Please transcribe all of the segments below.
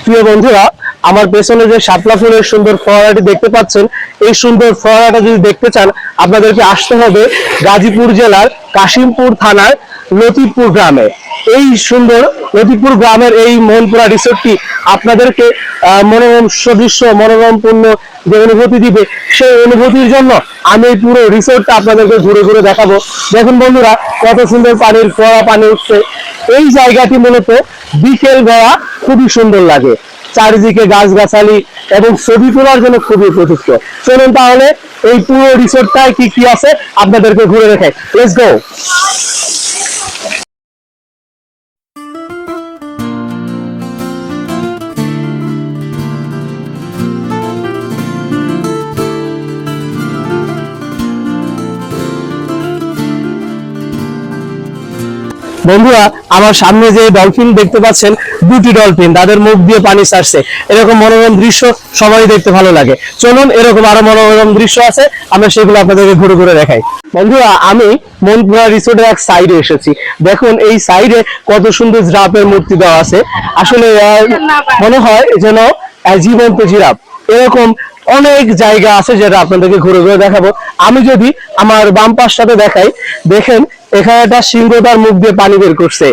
প্রিয় বন্ধুরা, আমার পেছনে যে শাপলা ফুলের সুন্দর ফোয়ারাটি দেখতে পাচ্ছেন, এই সুন্দর ফোয়ারাটা যদি দেখতে চান আপনাদেরকে আসতে হবে গাজীপুর জেলার কাশিমপুর থানার লতিফপুর গ্রামে। এই সুন্দর লতিফপুর গ্রামের এই মনপুরা রিসোর্টটি আপনাদেরকে মনোরম সদৃশ্য মনোরমপূর্ণ যে অনুভূতি দিবে, সেই অনুভূতির জন্য আমি এই পুরো রিসোর্টটা আপনাদেরকে ঘুরে ঘুরে দেখাবো। দেখুন বন্ধুরা, কত সুন্দর পানির ফোয়ারা পানি উঠছে। এই জায়গাটি মূলত বিকেল বেলা খুবই সুন্দর লাগে, চারিদিকে গাছগাছালি এবং ছবি তোলার জন্য খুবই উপযুক্ত। চলুন তাহলে এই পুরো রিসোর্টটায় কি কি আছে আপনাদেরকে ঘুরে দেখাই। Let's go. বন্ধুরা, আমার সামনে যে ডলফিন দেখতে পাচ্ছেন, দুটি ডলফিন, তাদের মুখ দিয়ে পানি ছাড়ছে। এরকম মনোরম দৃশ্য সবাই দেখতে ভালো লাগে। চলুন, এরকম আরো মনোরম দৃশ্য আছে, আমরা সেগুলো আপনাদেরকে ঘুরে ঘুরে দেখাই। বন্ধুরা, আমি মনপুরা রিসোর্টের এক সাইডে এসেছি। দেখুন এই সাইডে কত সুন্দর জিরাফের মূর্তি দেওয়া আছে। আসলে মনে হয় যেন জীবন্ত জিরাফ। এরকম অনেক জায়গা আছে যেটা আপনাদেরকে ঘুরে ঘুরে দেখাবো। আমি যদি আমার বাম পাশটাতে দেখাই, দেখেন এখানে একটা সিংহ তার মুখ দিয়ে পানি বের করছে।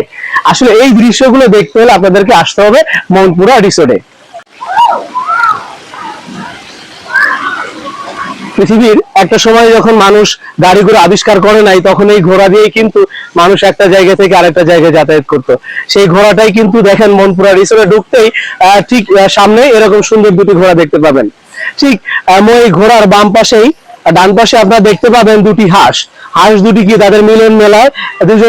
আসলে এই দৃশ্যগুলো দেখতে হলে আপনাদেরকে আসতে হবে মনপুরা রিসোর্টে। পৃথিবীর একটা সময় যখন মানুষ গাড়ি ঘোড়া আবিষ্কার করে নাই, তখন এই ঘোড়া দিয়েই কিন্তু মানুষ একটা জায়গা থেকে আরেকটা জায়গায় যাতায়াত করতো। সেই ঘোড়াটাই কিন্তু দেখেন মনপুরা রিসোর্টে ঢুকতেই ঠিক সামনে এরকম সুন্দর দুটি ঘোড়া দেখতে পাবেন। ঠিক এই ঘোড়ার বাম পাশেই ডান পাশে আপনারা দেখতে পাবেন দুটি হাঁস। হাঁস দুটি কি তাদের মিলন মেলায়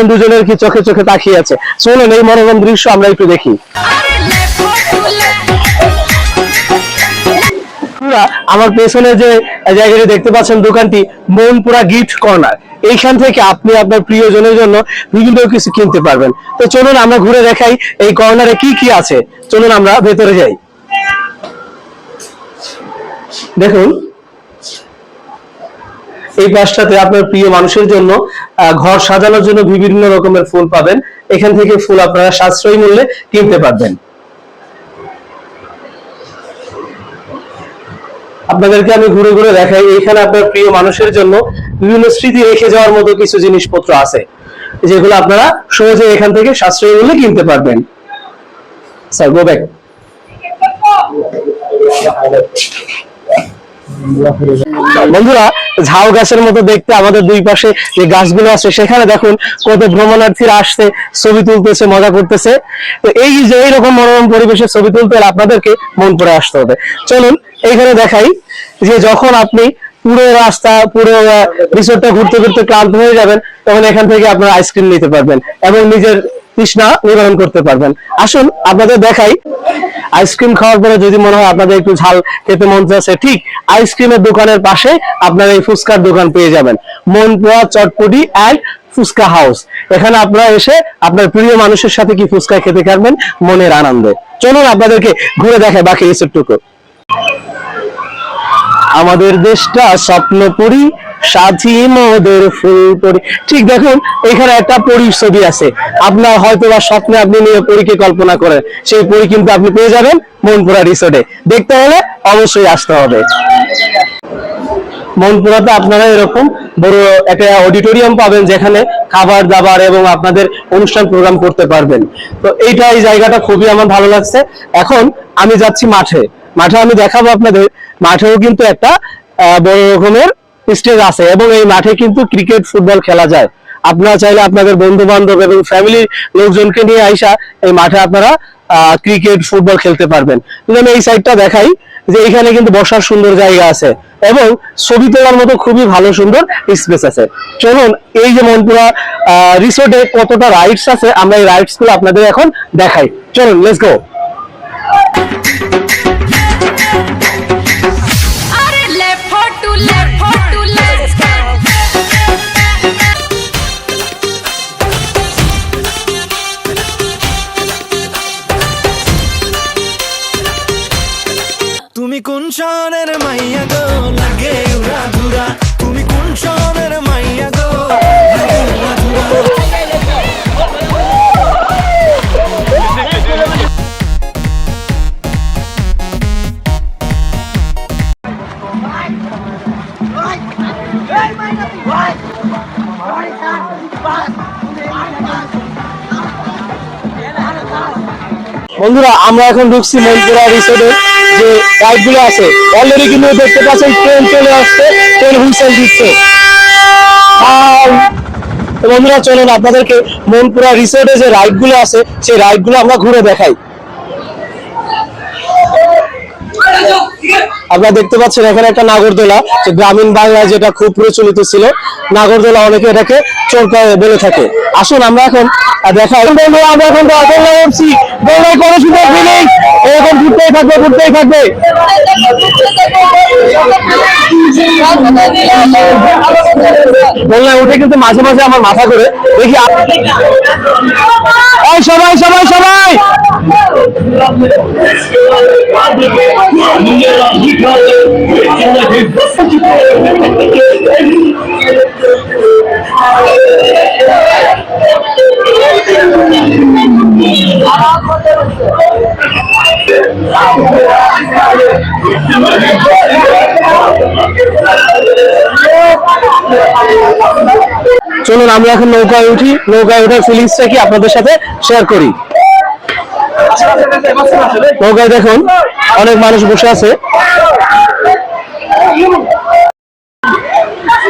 দুজনের কি চোখে চোখে তাকিয়ে আছে। চলুন এই মনোরম দৃশ্য আমরা একটু দেখি। আমার পেছনে যে জায়গাটি দেখতে পাচ্ছেন, দোকানটি মনপুরা গিফট কর্নার। এইখান থেকে আপনি আপনার প্রিয়জনের জন্য বিভিন্ন কিছু কিনতে পারবেন। তো চলুন আমরা ঘুরে দেখাই এই কর্নারে কি কি আছে। চলুন আমরা ভেতরে যাই। দেখুন এই পাশটাতে আপনার প্রিয় মানুষের জন্য ঘর সাজানোর জন্য বিভিন্ন রকমের ফুল পাবেন। এখান থেকে ফুল আপনারা সাশ্রয়ী মূল্যে কিনতে পারবেন। আপনাদেরকে আমি ঘুরে ঘুরে দেখাই। এখানে আপনার প্রিয় মানুষের জন্য বিভিন্ন স্মৃতি রেখে যাওয়ার মতো কিছু জিনিসপত্র আছে, যেগুলো আপনারা সহজে এখান থেকে সাশ্রয়ী মূল্যে কিনতে পারবেন। Sir go back. বন্ধুরা, ঝাউ গাছের মতো দেখতে আমাদের দুই পাশে যে গাছগুলো আছে, সেখানে দেখুন কত ভ্রমণার্থীরা আসছে, ছবি তুলতেছে, মজা করতেছে। তো এই যে এইরকম মনোরম পরিবেশে ছবি তুলতে হলে আপনাদেরকে মনপুরা আসতে হবে। চলুন এইখানে দেখাই যে যখন আপনি পুরো রাস্তা পুরো রিসোর্টটা ঘুরতে ঘুরতে ক্লান্ত হয়ে যাবেন, তখন এখান থেকে আপনারা আইসক্রিম নিতে পারবেন এবং নিজের তৃষ্ণা নিবারণ করতে পারবেন। আসুন আপনাদের দেখাই। আইসক্রিম খাওয়ার পরে যদি মনে হয় আপনাদের একটু ঝাল খেতে মন চাচ্ছে, ঠিক আইসক্রিমের দোকানের পাশে আপনারা এই ফুচকার দোকান পেয়ে যাবেন, মনপুরা চটপটি অ্যান্ড ফুচকা হাউস। এখানে আপনারা এসে আপনার প্রিয় মানুষের সাথে কি ফুচকা খেতে পারবেন মনের আনন্দে। চলুন আপনাদেরকে ঘুরে দেখায় বাকি রিসোর্টটুকু। আমাদের দেশটা স্বপ্নপুরী, সাথী মোদের ফুলপুরি। ঠিক দেখুন এখানে একটা পরীর ছবি আছে। আপনার হয়তো বা স্বপ্নে আপনি নিয়ে পরীকে কল্পনা করেন, সেই পরী কিন্তু আপনি পেয়ে যাবেন মনপুরা রিসোর্টে। দেখতে হলে অবশ্যই আসতে হবে। মনপুরাতে আপনারা এরকম বড় একটা অডিটোরিয়াম পাবেন, যেখানে খাবার দাবার এবং আপনাদের অনুষ্ঠান প্রোগ্রাম করতে পারবেন। তো এই জায়গাটা খুবই আমার ভালো লাগছে। এখন আমি যাচ্ছি মাঠে। আমি দেখাবো আপনাদের, মাঠেও কিন্তু একটা বড় রকমের স্টেজ আছে এবং এই মাঠে কিন্তু ক্রিকেট ফুটবল খেলা যায়। আপনারা চাইলে আপনাদের বন্ধু বান্ধব এবং ফ্যামিলির লোকজনকে নিয়ে আইসা এই মাঠে আপনারা ক্রিকেট ফুটবল খেলতে পারবেন। আমি এই সাইডটা দেখাই যে এখানে কিন্তু বসার সুন্দর জায়গা আছে এবং ছবি তোলার মতো খুবই ভালো সুন্দর স্পেস আছে। চলুন এই যে মনপুরা রিসোর্টে কতটা রাইডস আছে, আমরা এই রাইডস গুলো আপনাদের এখন দেখাই। চলুন লেটস গো। তুমি কোন শহরের মাইয়া গো, লাগে উড়া ধুরা। তুমি কোন শহরের মাইয়া গো, লাগে উড়া ধুরা। বন্ধুরা আমরা এখন ঢুকছি মনপুরা রিসোর্টে যে রাইড গুলো আছে অলরেডি কিন্তু দেখতে পাচ্ছেন ট্রেন চলে আসছে, ট্রেন হুইসেল দিচ্ছে। তো বন্ধুরা চলুন আপনাদেরকে মনপুরা রিসোর্টে যে রাইড গুলো আছে সেই রাইড গুলো আমরা ঘুরে দেখাই। আপনারা দেখতে পাচ্ছেন এখানে একটা নাগরদোলা, যে গ্রামীণ বাংলায় যেটা খুব প্রচলিত ছিল, নাগরদোলা অনেকে এটাকে চোরকা বলে থাকে। আসুন আমরা এখন দেখাই। বন্ধুরা আমরা এখন দোলনায় উঠছি, দোলনায় কোনো সুন্দর ফিলিং, এরকম ঘুরতেই থাকবে ঘুরতেই থাকবে। দোলনায় উঠে কিন্তু মাঝে মাঝে আমার মাথা করে দেখি এই সবাই সবাই সবাই চলুন আমরা এখন নৌকায় উঠি, নৌকায় ওঠার ফিলিংসটা কি আপনাদের সাথে শেয়ার করি। নৌকায় দেখুন অনেক মানুষ বসে আছে,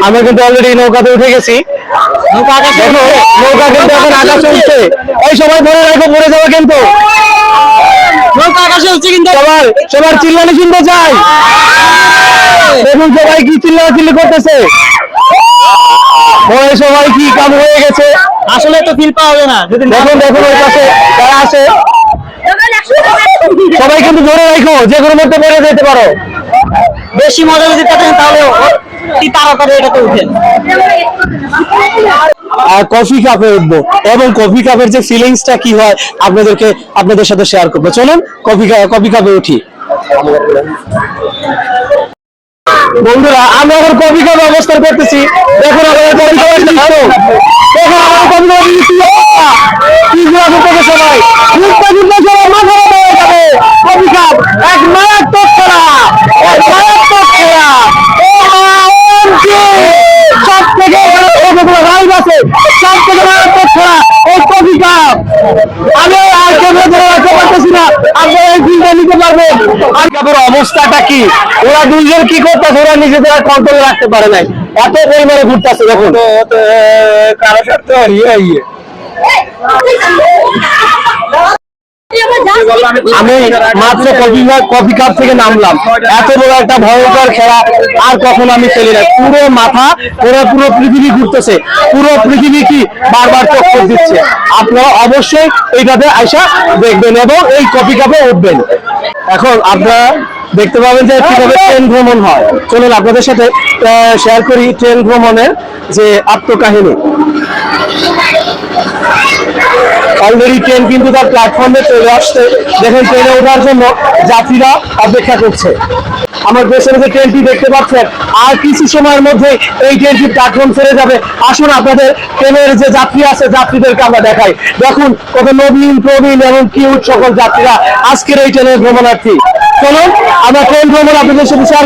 আমরা কিন্তু অলরেডি নৌকাতে উঠে গেছি। দেখো নৌকা কিন্তু এখন আকাশ চলছে, এই সবাই মনে রাখো পড়ে যাবে কিন্তু। নৌকা আকাশে উঠছে কিন্তু সবার সবার চিল্লানি শুনতে চাই। দেখুন সবাই কি চিল্লাচিল্লি করতেছে, ওই সবাই কি কাম হয়ে গেছে, আসলে তো ফিল পাওয়া যায় না। দেখুন দেখুন ওই পাশে যারা আছে সবাই কিন্তু ধরে রাখো, যে কোনো মধ্যে পড়ে যেতে পারো। বেশি মজা যদি পেতেন তাহলে তাড়াতাড়ি এটাতে উঠেন। আর কফি কাপে উঠবো এবং কফি কাপের যে ফিলিংসটা কি হয় আপনাদের সাথে শেয়ার করবো। চলুন কফি কাপে উঠি। বন্ধুরা আমরা এখন কফি কাপে অবস্থান করতেছি, দেখুন আমাদের কফি কাপের দেখুন আমাদের কফি কাপের কি করতেছে সবাই, ঘুরতে ঘুরতে সবাই মাথা হয়ে যাবে। কফি কাপ এক মারাত্মক খেলা, এক মারাত্মক খেলা। সব থেকে রাইড আছে, সব থেকে মারাত্মক খেলা এই কফি কাপ। আমি আর ক্যামেরা ধরে রাখতে পারতেছি না, আপনারা এই ফিল্ডে নিতে পারবেন। আর কাপের অবস্থাটা কি, ওরা দুইজন কি করতেছে, ওরা নিজেদের কন্ট্রোলে রাখতে পারে নাই, এত পরিমাণে ঘুরতেছে। দেখুন কারো সাথে আমি মাত্র কফি কাপ থেকে নামলাম, এত বড় একটা ভয়ঙ্কর খেলা আর কখনো আমি খেলি না। পুরো মাথা পুরো পৃথিবী ঘুরতেছে, পুরো পৃথিবী কি বারবার চক্কর দিচ্ছে। আপনারা অবশ্যই এইটাতে আইসা দেখবেন এবং এই কফি কাপে উঠবেন। এখন আপনারা দেখতে পাবেন যে কিভাবে ট্রেন ভ্রমণ হয়। চলুন আপনাদের সাথে শেয়ার করি ট্রেন ভ্রমণের যে আত্মকাহিনী। অলরেডি ট্রেন কিন্তু তার প্ল্যাটফর্মে চলে আসছে, দেখেন ট্রেনে ওঠার জন্য যাত্রীরা অপেক্ষা করছে। আমার পেছনে যে ট্রেনটি দেখতে পাচ্ছেন আর কিছু সময়ের মধ্যে এই ট্রেনটি প্ল্যাটফর্ম ছেড়ে যাবে। আসুন আপনাদের ট্রেনের যে যাত্রী আছে যাত্রীদেরকে আমরা দেখাই। দেখুন কত নবীন প্রবীণ এবং কিউট সকল যাত্রীরা আজকের এই ট্রেনের ভ্রমণার্থী। চলুন আমরা ট্রেন ভ্রমণ আপনাদের সাথে শেয়ার।